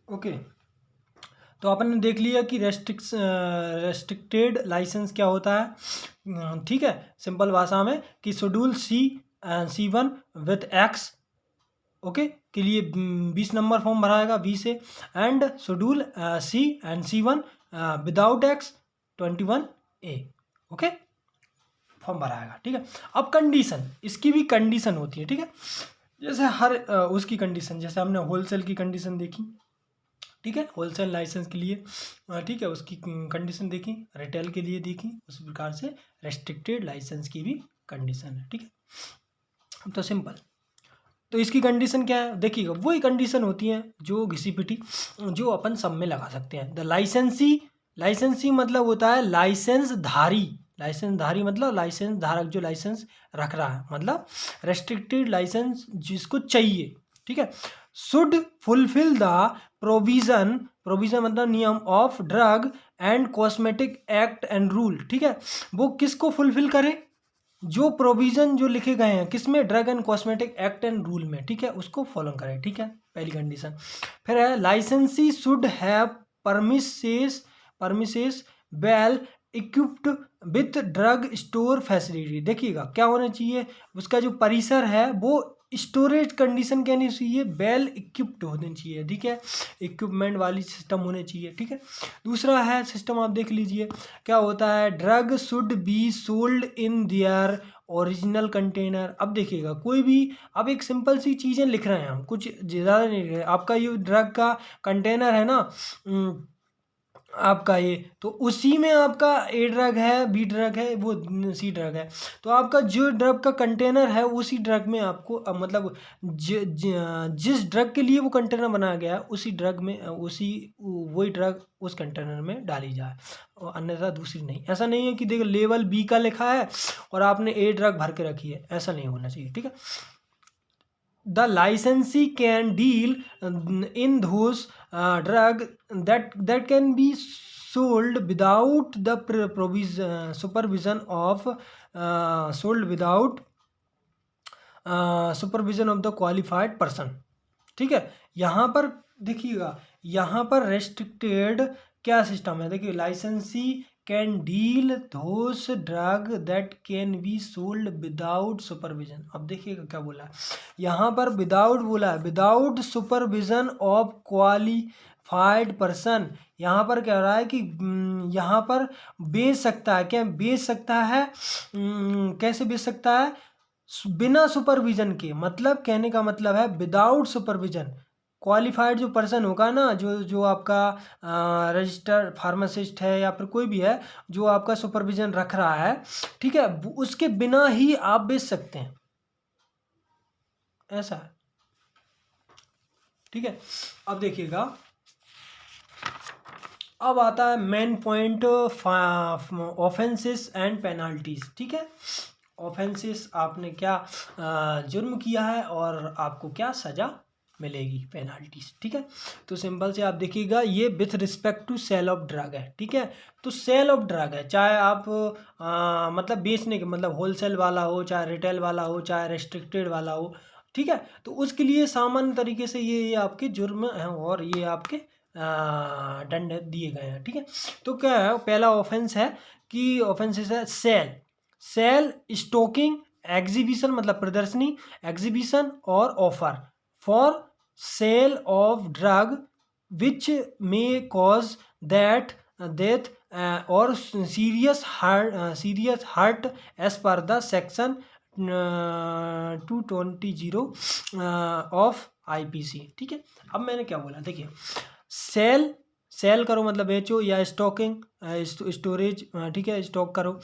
Okay, तो अपन ने देख लिया कि रेस्ट्रिक्टेड लाइसेंस क्या होता है। ठीक है, सिंपल भाषा में कि schedule C1 with x, okay, के लिए 20 नंबर फॉर्म भराएगा बी से, and schedule C1 without X 21A, okay, form भराएगा। ठीक है, अब कंडीशन, इसकी भी कंडीशन होती है। ठीक है, जैसे हर उसकी कंडीशन, जैसे हमने होलसेल की कंडीशन देखी, ठीक है, होलसेल लाइसेंस के लिए, ठीक है, उसकी कंडीशन देखी, रिटेल के लिए देखी, उसी प्रकार से रेस्ट्रिक्टेड लाइसेंस की भी कंडीशन है। ठीक है, तो सिंपल, तो इसकी कंडीशन क्या है, देखिएगा, वही कंडीशन होती है जो घिसी पिटी, जो अपन सब में लगा सकते हैं। द लाइसेंसी मतलब होता है लाइसेंस धारी, लाइसेंस धारी मतलब लाइसेंस धारक, जो लाइसेंस रख रहा है, मतलब रेस्ट्रिक्टेड लाइसेंस जिसको चाहिए। ठीक है, should fulfil the provision, provision मतलब नियम of drug and cosmetic act and rule. ठीक है, वो किसको फुलफिल करे, जो प्रोविजन जो लिखे गए हैं किसमें, drug and cosmetic act and rule में। ठीक है, उसको फॉलो करें। ठीक है, पहली कंडीशन। फिर है लाइसेंसी should have premises well equipped with drug store facility. देखिएगा क्या होना चाहिए, उसका जो परिसर है वो स्टोरेज कंडीशन कहनी चाहिए, वेल इक्विप्ड होनी चाहिए। ठीक है, इक्विपमेंट वाली सिस्टम होने चाहिए। ठीक है, दूसरा है सिस्टम, आप देख लीजिए क्या होता है, drug should be sold in their original container. अब देखिएगा कोई भी, अब एक सिंपल सी चीज़ें लिख रहे हैं हम, कुछ ज़्यादा नहीं लिख रहे, आपका ये ड्रग का कंटेनर है ना, आपका ये, तो उसी में आपका ए ड्रग है, बी ड्रग है, वो सी ड्रग है, तो आपका जो ड्रग का कंटेनर है उसी ड्रग में आपको मतलब जिस ड्रग के लिए वो कंटेनर बनाया गया है उसी ड्रग में उसी वही ड्रग उस कंटेनर में डाली जाए, और अन्यथा दूसरी नहीं। ऐसा नहीं है कि देखो लेवल बी का लिखा है और आपने ए ड्रग भर के रखी है, ऐसा नहीं होना चाहिए। ठीक है, the licensee can deal in those drug that can be sold without the supervision of supervision of the qualified person। ठीक है, यहाँ पर देखिएगा, यहाँ पर रेस्ट्रिक्टेड क्या सिस्टम है, देखिए लाइसेंसी can deal those drug that can be sold without supervision. अब देखिएगा क्या बोला है, यहाँ पर विदाउट बोला है, without supervision of qualified person. यहाँ पर कह रहा है कि यहाँ पर बेच सकता है, क्या बेच सकता है, कैसे बेच सकता है, बिना सुपरविजन के, मतलब कहने का मतलब है विदाउट सुपरविजन। क्वालिफाइड जो पर्सन होगा ना, जो जो आपका रजिस्टर्ड फार्मासिस्ट है या फिर कोई भी है जो आपका सुपरविजन रख रहा है, ठीक है, उसके बिना ही आप बेच सकते हैं, ऐसा है। ठीक है, अब देखिएगा, अब आता है main point, offences and penalties. ठीक है, ऑफेंसेस, आपने क्या जुर्म किया है और आपको क्या सज़ा मिलेगी, पेनाल्टीज। ठीक है, तो सिंपल से आप देखिएगा, ये with respect to sale of drug है। ठीक है, तो सेल ऑफ ड्रग है, चाहे आप मतलब बेचने के, मतलब होलसेल वाला हो, चाहे रिटेल वाला हो, चाहे रेस्ट्रिक्टेड वाला हो। ठीक है, तो उसके लिए सामान्य तरीके से ये आपके जुर्म हैं और ये आपके दंड दिए गए हैं। ठीक है, तो क्या है, पहला ऑफेंस है कि ऑफेंसेस है सेल, सेल, स्टॉकिंग, एग्जीबिशन मतलब प्रदर्शनी, एग्जीबिशन और offer for sale of drug which may cause that death और serious hurt as per the section 220 of IPC। ठीक है, अब मैंने क्या बोला, देखिए सेल करो मतलब बेचो, या स्टॉकिंग स्टोरेज, ठीक है, स्टॉक करो,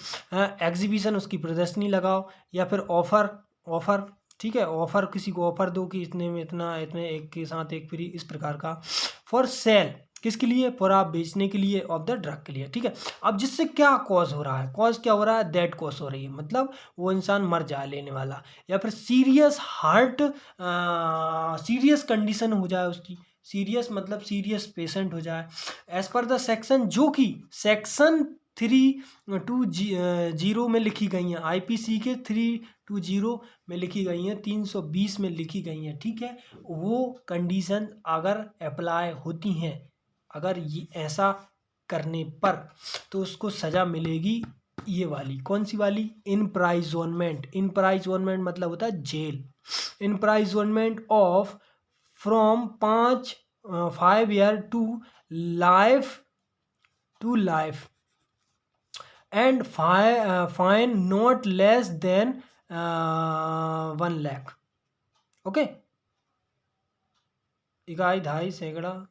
एग्जीबिशन उसकी प्रदर्शनी लगाओ, या फिर ऑफर, ठीक है, ऑफर किसी को ऑफर दो कि इतने में इतना, इतने एक के साथ एक फ्री, इस प्रकार का। फॉर सेल किसके लिए, फॉर आप बेचने के लिए, ऑफ द ड्रग के लिए। ठीक है, अब जिससे क्या कॉज हो रहा है, कॉज क्या हो रहा है, डेड कॉज हो रही है, मतलब वो इंसान मर जाए लेने वाला, या फिर सीरियस हार्ट, सीरियस कंडीशन हो जाए उसकी, सीरियस मतलब सीरियस पेशेंट हो जाए, एज पर द सेक्शन, जो कि सेक्शन 320 में लिखी गई हैं, IPC के 320 में लिखी गई हैं, 320 में लिखी गई हैं, ठीक है। वो कंडीशन अगर अप्लाई होती हैं, अगर ये ऐसा करने पर, तो उसको सज़ा मिलेगी ये वाली, कौन सी वाली, इनप्राइजोनमेंट। इनप्राइजोनमेंट मतलब होता है जेल। Imprisonment of from 5 year to life and fine not less than 1 lakh. Okay, इकाई, ढाई, सैकड़ा,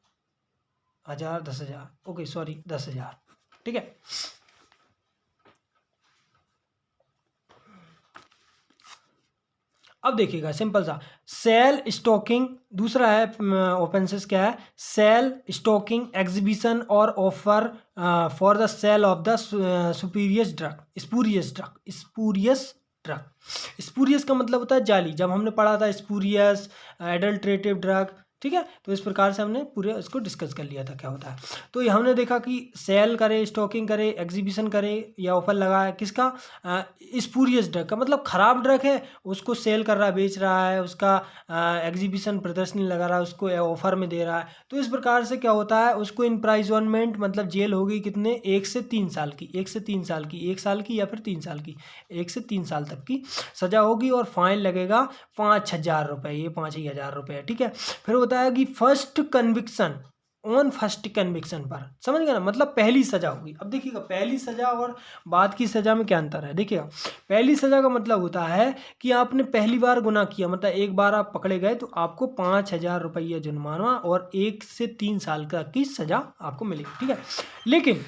हजार, 10,000, ओके सॉरी 10,000, ठीक है। अब देखिएगा सिंपल सा, सेल स्टॉकिंग, दूसरा है ऑफेंसेस क्या है, सेल स्टॉकिंग, एग्जीबिशन और offer for the sale of the spurious drug, spurious drug. Spurious का मतलब होता है जाली, जब हमने पढ़ा था स्पूरियस, एडल्ट्रेटिव ड्रग, ठीक है। तो इस प्रकार से हमने पूरे इसको डिस्कस कर लिया था क्या होता है। तो ये हमने देखा कि सेल करे, स्टॉकिंग करे, एग्जीबिशन करे या ऑफर लगाए, किसका, स्पूरियस ड्रग का, मतलब ख़राब ड्रग है उसको सेल कर रहा है, बेच रहा है, उसका एग्जीबिशन, प्रदर्शनी लगा रहा है, उसको ऑफर में दे रहा है। तो इस प्रकार से क्या होता है, उसको इनप्राइजमेंट मतलब जेल होगी कितने, 1 से 3 साल की, 1 से 3 साल की, 1 साल की या फिर 3 साल की, 1 से 3 साल तक की सज़ा होगी, और फाइन लगेगा 5,000 रुपये, ये 5,000 रुपये, ठीक है। फिर होता है कि first conviction, on first conviction पर, समझ गए ना, मतलब पहली सजा होगी। अब देखिएगा पहली सजा और बाद की सजा में क्या अंतर है, देखिएगा पहली सजा का मतलब होता है कि आपने पहली बार गुनाह किया, मतलब एक बार आप पकड़े गए तो आपको 5,000 रुपये जुर्माना और 1 से 3 साल का की सजा आपको मिलेगी, ठीक है। लेकिन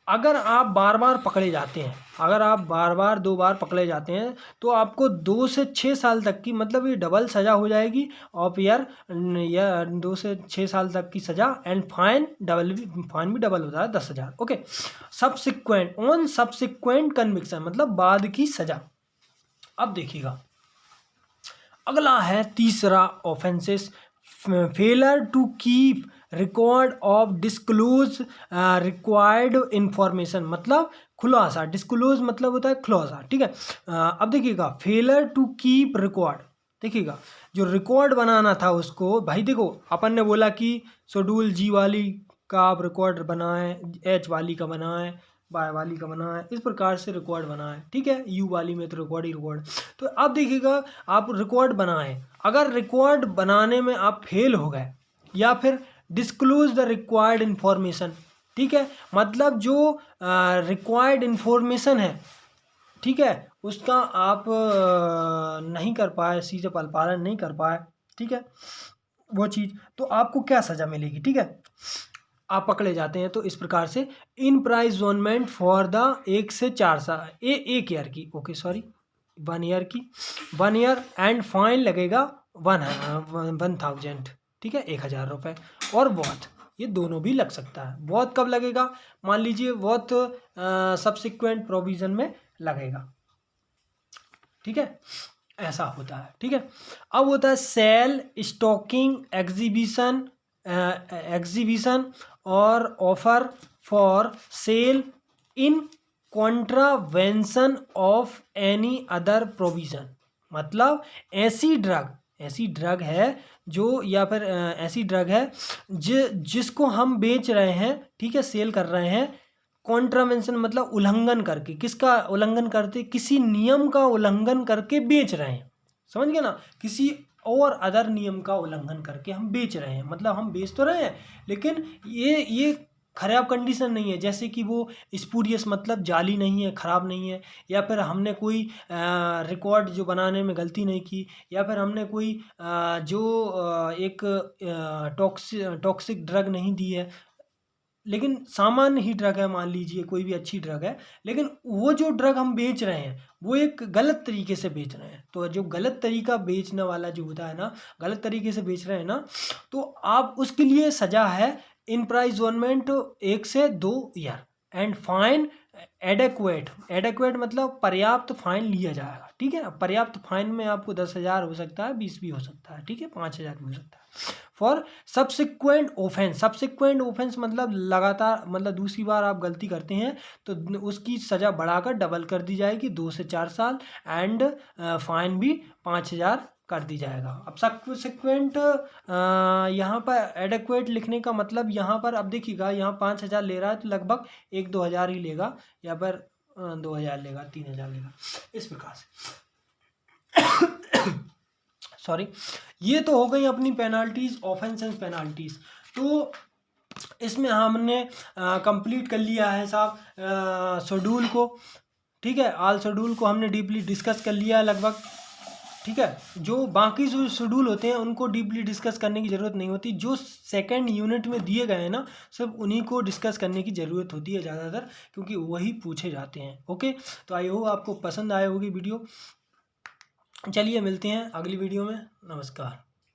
अगर आप बार बार पकड़े जाते हैं, अगर आप बार बार 2 बार पकड़े जाते हैं, तो आपको 2 से 6 साल तक की, मतलब ये डबल सज़ा हो जाएगी, ऑफ ईयर या 2 से 6 साल तक की सज़ा, एंड फाइन भी डबल होता है, 10,000, okay. Subsequent, on subsequent conviction मतलब बाद की सज़ा। अब देखिएगा अगला है तीसरा offences, failure to keep record of disclose required information, मतलब खुलासा, डिस्क्लोज मतलब होता है खुलासा, ठीक है। अब देखिएगा फेलर टू कीप रिकॉर्ड, देखिएगा जो रिकॉर्ड बनाना था उसको, भाई देखो अपन ने बोला कि शेड्यूल जी वाली का आप रिकॉर्ड बनाएं, एच वाली का बनाएं, बाय वाली का बनाएं, इस प्रकार से रिकॉर्ड बनाएं, ठीक है। यू वाली में तो रिकॉर्ड ही रिकॉर्ड। तो अब देखिएगा आप रिकॉर्ड बनाएं, अगर रिकॉर्ड बनाने में आप फेल हो गए या फिर डिस्क्लोज द रिक्वायर्ड इन्फॉर्मेशन, ठीक है, मतलब जो रिक्वायर्ड इन्फॉर्मेशन है, ठीक है, उसका आप नहीं कर पाए, सीधे पालन नहीं कर पाए, ठीक है, वो चीज़, तो आपको क्या सज़ा मिलेगी, ठीक है। आप पकड़े जाते हैं तो इस प्रकार से इनप्राइजमेंट फॉर द 1 से 4 साल, 1 ईयर की, ओके सॉरी 1 ईयर की, 1 ईयर, एंड फाइन लगेगा 1,000, ठीक है, 1,000 रुपये, और बहुत, ये दोनों भी लग सकता है। बहुत कब लगेगा, मान लीजिए बहुत सब्सिक्वेंट प्रोविज़न में लगेगा, ठीक है, ऐसा होता है, ठीक है। अब होता है सेल स्टॉकिंग, एग्जीबिशन और offer for cell in contravention of any other provision, मतलब ऐसी ड्रग है जो, या फिर ऐसी ड्रग है जिसको हम बेच रहे हैं, ठीक है, सेल कर रहे हैं, कॉन्ट्रावेंशन मतलब उल्लंघन करके, किसका उल्लंघन करते, किसी नियम का उल्लंघन करके बेच रहे हैं, समझ गए ना, किसी और अदर नियम का उल्लंघन करके हम बेच रहे हैं, मतलब हम बेच तो रहे हैं लेकिन ये खराब कंडीशन नहीं है, जैसे कि वो स्पूरियस मतलब जाली नहीं है, ख़राब नहीं है, या फिर हमने कोई रिकॉर्ड जो बनाने में गलती नहीं की, या फिर हमने कोई एक टॉक्सिक ड्रग नहीं दी है, लेकिन सामान्य ही ड्रग है, मान लीजिए कोई भी अच्छी ड्रग है, लेकिन वो जो ड्रग हम बेच रहे हैं वो एक गलत तरीके से बेच रहे हैं। तो जो गलत तरीका बेचने वाला जो होता है ना, गलत तरीके से बेच रहे हैं ना, तो आप उसके लिए सज़ा है इनप्राइजमेंट 1 से 2 year, and fine adequate, adequate मतलब पर्याप्त फाइन लिया जाएगा, ठीक है। पर्याप्त फाइन में आपको 10,000 हो सकता है, 20 भी हो सकता है, ठीक है, 5,000 भी हो सकता है। For subsequent offence, subsequent offence मतलब लगातार, मतलब दूसरी बार आप गलती करते हैं तो उसकी सज़ा बढ़ाकर डबल कर दी जाएगी, 2 से 4 साल, एंड फाइन भी 5,000 कर दी जाएगा। अब सब्सिक्वेंट यहाँ पर एडेक्वेट लिखने का मतलब, यहाँ पर अब देखिएगा, यहाँ 5,000 ले रहा है तो लगभग 1-2 हज़ार ही लेगा, या पर 2,000 लेगा, 3,000 लेगा, इस प्रकार से। सॉरी, ये तो हो गई अपनी पेनाल्टीज, ऑफेंस एंड पेनाल्टीज। तो इसमें हमने कंप्लीट कर लिया है साहब शेड्यूल को, ठीक है। ऑल शेड्यूल को हमने डीपली डिस्कस कर लिया है लगभग, ठीक है। जो बाकी जो शेड्यूल होते हैं उनको डीपली डिस्कस करने की ज़रूरत नहीं होती, जो सेकंड यूनिट में दिए गए हैं ना, सब उन्हीं को डिस्कस करने की ज़रूरत होती है ज़्यादातर, क्योंकि वही पूछे जाते हैं। ओके, तो आई होप आपको पसंद आए होगी वीडियो। चलिए मिलते हैं अगली वीडियो में, नमस्कार।